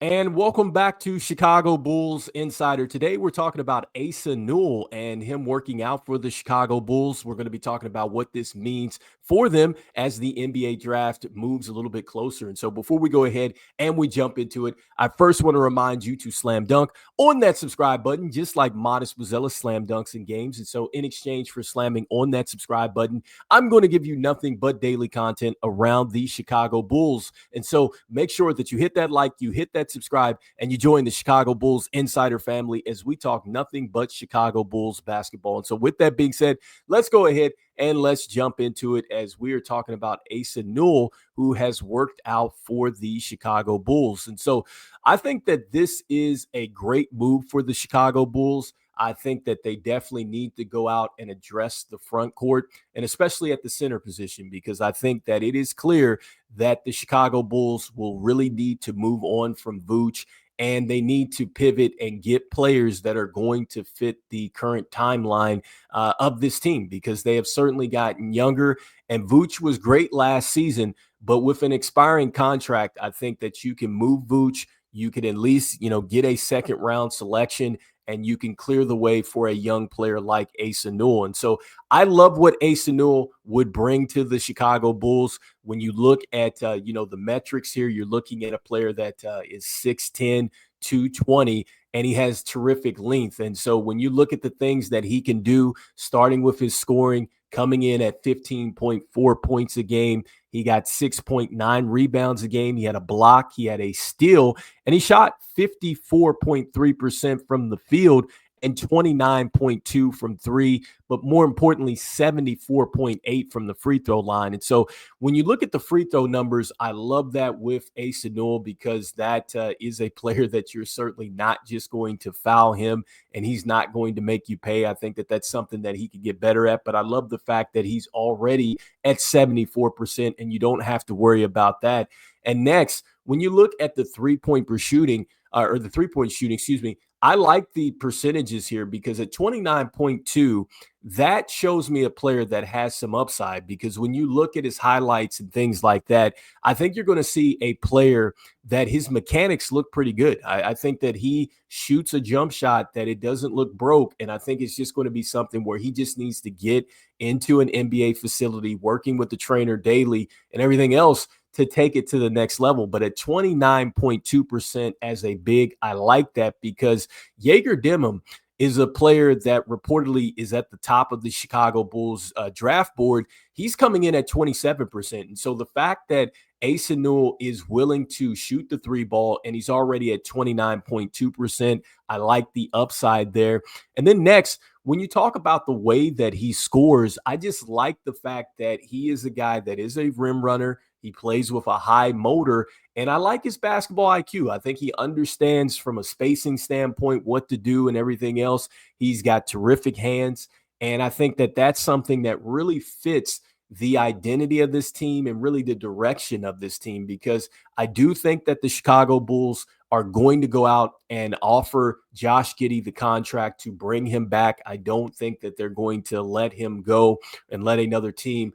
And welcome back to Chicago Bulls Insider. Today we're talking about Asa Newell and him working out for the Chicago Bulls. We're going to be talking about what this means for them as the NBA draft moves a little bit closer. And so before we go ahead and we jump into it, I first want to remind you to slam dunk on that subscribe button, just like Modest Bozelis slam dunks in games. And so in exchange for slamming on that subscribe button, I'm going to give you nothing but daily content around the Chicago Bulls. And so make sure that you hit that like, you hit that subscribe, and you join the Chicago Bulls Insider family as we talk nothing but Chicago Bulls basketball. And so with that being said, let's go ahead and let's jump into it as we are talking about Asa Newell, who has worked out for the Chicago Bulls. And so I think that this is a great move for the Chicago Bulls. I think that they definitely need to go out and address the front court, and especially at the center position, because I think that it is clear that the Chicago Bulls will really need to move on from Vooch, and they need to pivot and get players that are going to fit the current timeline of this team, because they have certainly gotten younger. And Vooch was great last season, but with an expiring contract, I think that you can move Vooch. You can at least, get a second round selection, and you can clear the way for a young player like Asa Newell. And so I love what Asa Newell would bring to the Chicago Bulls. When you look at, the metrics here, you're looking at a player that is 6'10", 220, and he has terrific length. And so when you look at the things that he can do, starting with his scoring, coming in at 15.4 points a game, he got 6.9 rebounds a game. He had a block, he had a steal, and he shot 54.3% from the field and 29.2 from three, but more importantly, 74.8 from the free throw line. And so when you look at the free throw numbers, I love that with Asa Newell, because that is a player that you're certainly not just going to foul him and he's not going to make you pay. I think that that's something that he could get better at, but I love the fact that he's already at 74% and you don't have to worry about that. And next, when you look at the three-point shooting, I like the percentages here, because at 29.2, that shows me a player that has some upside, because when you look at his highlights and things like that, I think you're going to see a player that his mechanics look pretty good. I think that he shoots a jump shot that it doesn't look broke, and I think it's just going to be something where he just needs to get into an NBA facility, working with the trainer daily and everything else to take it to the next level. But at 29.2% as a big, I like that, because Jaeger Dimum is a player that reportedly is at the top of the Chicago Bulls draft board. He's coming in at 27%. And so the fact that Asa Newell is willing to shoot the three ball and he's already at 29.2%, I like the upside there. And then next, when you talk about the way that he scores, I just like the fact that he is a guy that is a rim runner. He plays with a high motor, and I like his basketball IQ. I think he understands from a spacing standpoint what to do and everything else. He's got terrific hands, and I think that that's something that really fits the identity of this team and really the direction of this team, because I do think that the Chicago Bulls are going to go out and offer Josh Giddey the contract to bring him back. I don't think that they're going to let him go and let another team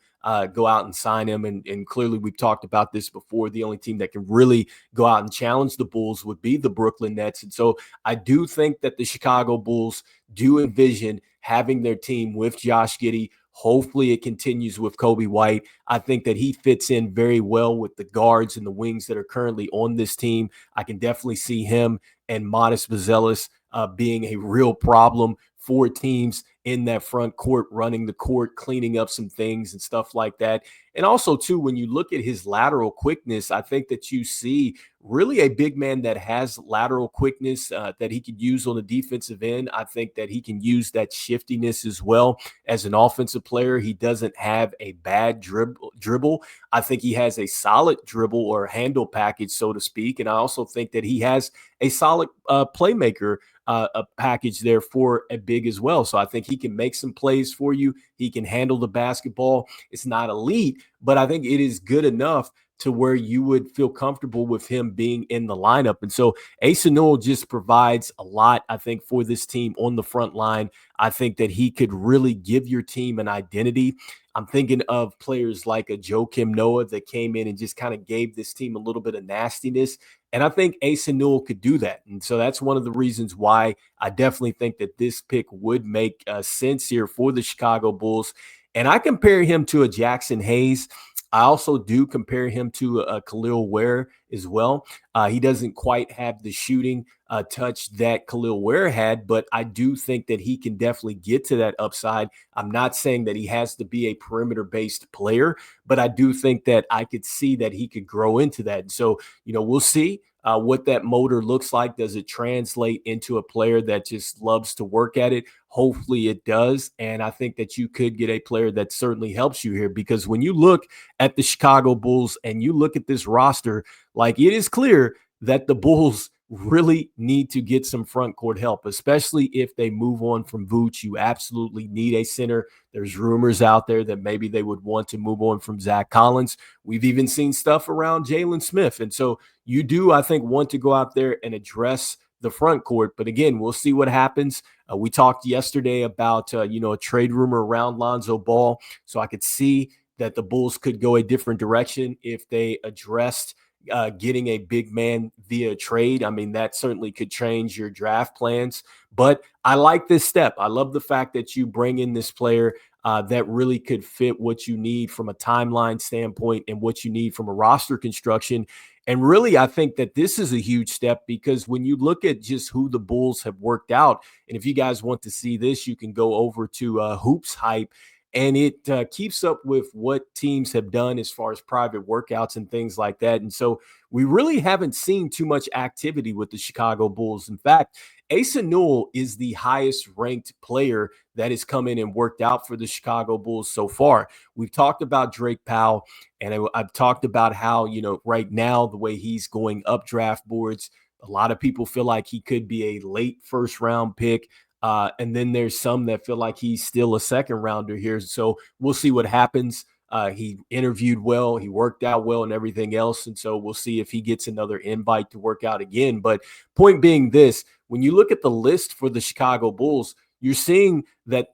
go out and sign him. And clearly we've talked about this before. The only team that can really go out and challenge the Bulls would be the Brooklyn Nets. And so I do think that the Chicago Bulls do envision having their team with Josh Giddey. Hopefully it continues with Coby White. I think that he fits in very well with the guards and the wings that are currently on this team. I can definitely see him and Modest Bozelis being a real problem for teams in that front court, running the court, cleaning up some things and stuff like that. And also, too, when you look at his lateral quickness, I think that you see really a big man that has lateral quickness that he could use on the defensive end. I think that he can use that shiftiness as well as an offensive player. He doesn't have a bad dribble. I think he has a solid dribble or handle package, so to speak. And I also think that he has a solid playmaker a package there for a big as well. So I think he can make some plays for you. He can handle the basketball. It's not elite, but I think it is good enough to where you would feel comfortable with him being in the lineup. And so Asa Newell just provides a lot, I think, for this team on the front line. I think that he could really give your team an identity. I'm thinking of players like a Joakim Noah that came in and just kind of gave this team a little bit of nastiness. And I think Asa Newell could do that. And so that's one of the reasons why I definitely think that this pick would make sense here for the Chicago Bulls. And I compare him to a Jackson Hayes. I also do compare him to a Khalil Ware as well. He doesn't quite have the shooting touch that Khalil Ware had, but I do think that he can definitely get to that upside. I'm not saying that he has to be a perimeter based player, but I do think that I could see that he could grow into that. And so, we'll see what that motor looks like. Does it translate into a player that just loves to work at it? Hopefully it does. And I think that you could get a player that certainly helps you here, because when you look at the Chicago Bulls and you look at this roster, like, it is clear that the Bulls really need to get some front court help, especially if they move on from Vooch. You absolutely need a center. There's rumors out there that maybe they would want to move on from Zach Collins. We've even seen stuff around Jalen Smith. And so you do, I think, want to go out there and address the front court. But again, we'll see what happens. We talked yesterday about, a trade rumor around Lonzo Ball. So I could see that the Bulls could go a different direction if they addressed getting a big man via trade. I mean, that certainly could change your draft plans. But I like this step. I love the fact that you bring in this player that really could fit what you need from a timeline standpoint and what you need from a roster construction. And really, I think that this is a huge step, because when you look at just who the Bulls have worked out, and if you guys want to see this, you can go over to Hoops Hype, and it keeps up with what teams have done as far as private workouts and things like that. And so we really haven't seen too much activity with the Chicago Bulls. In fact, Asa Newell is the highest ranked player that has come in and worked out for the Chicago Bulls so far. We've talked about Drake Powell, and I've talked about how, right now, the way he's going up draft boards, a lot of people feel like he could be a late first round pick. And then there's some that feel like he's still a second rounder here. So we'll see what happens. He interviewed well, he worked out well, and everything else. And so we'll see if he gets another invite to work out again. But point being this, when you look at the list for the Chicago Bulls, you're seeing that,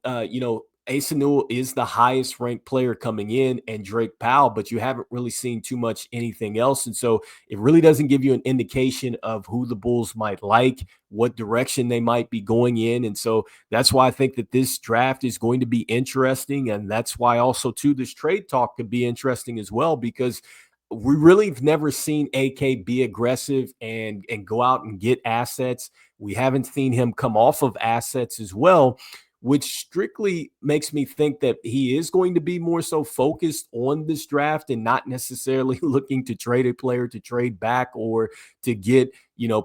Asa Newell is the highest ranked player coming in, and Drake Powell, but you haven't really seen too much anything else. And so it really doesn't give you an indication of who the Bulls might like, what direction they might be going in. And so that's why I think that this draft is going to be interesting. And that's why also, too, this trade talk could be interesting as well, because we really have never seen AK be aggressive and go out and get assets. We haven't seen him come off of assets as well, which strictly makes me think that he is going to be more so focused on this draft and not necessarily looking to trade a player to trade back or to get,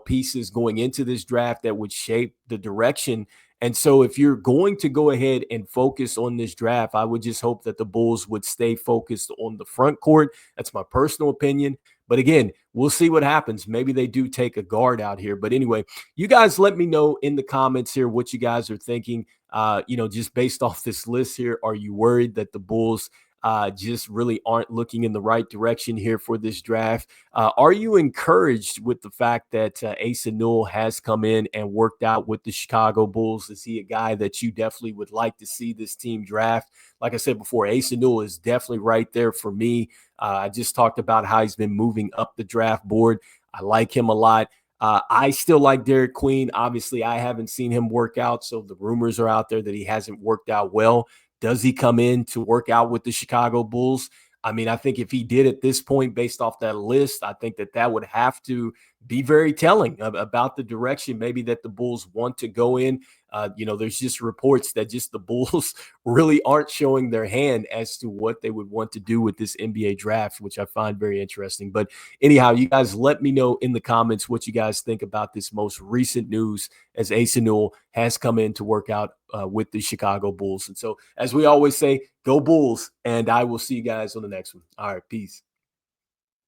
pieces going into this draft that would shape the direction. And so if you're going to go ahead and focus on this draft, I would just hope that the Bulls would stay focused on the front court. That's my personal opinion. But again, we'll see what happens. Maybe they do take a guard out here. But anyway, you guys let me know in the comments here what you guys are thinking. Just based off this list here, are you worried that the Bulls just really aren't looking in the right direction here for this draft? Are you encouraged with the fact that Asa Newell has come in and worked out with the Chicago Bulls? Is he a guy that you definitely would like to see this team draft? Like I said before, Asa Newell is definitely right there for me. I just talked about how he's been moving up the draft board. I like him a lot. I still like Derek Queen. Obviously, I haven't seen him work out, so the rumors are out there that he hasn't worked out well. Does he come in to work out with the Chicago Bulls? I mean, I think if he did at this point, based off that list, I think that would have to be very telling about the direction maybe that the Bulls want to go in. There's just reports that just the Bulls really aren't showing their hand as to what they would want to do with this NBA draft, which I find very interesting. But anyhow, you guys let me know in the comments what you guys think about this most recent news, as Asa Newell has come in to work out with the Chicago Bulls. And so, as we always say, go Bulls, and I will see you guys on the next one. All right, peace.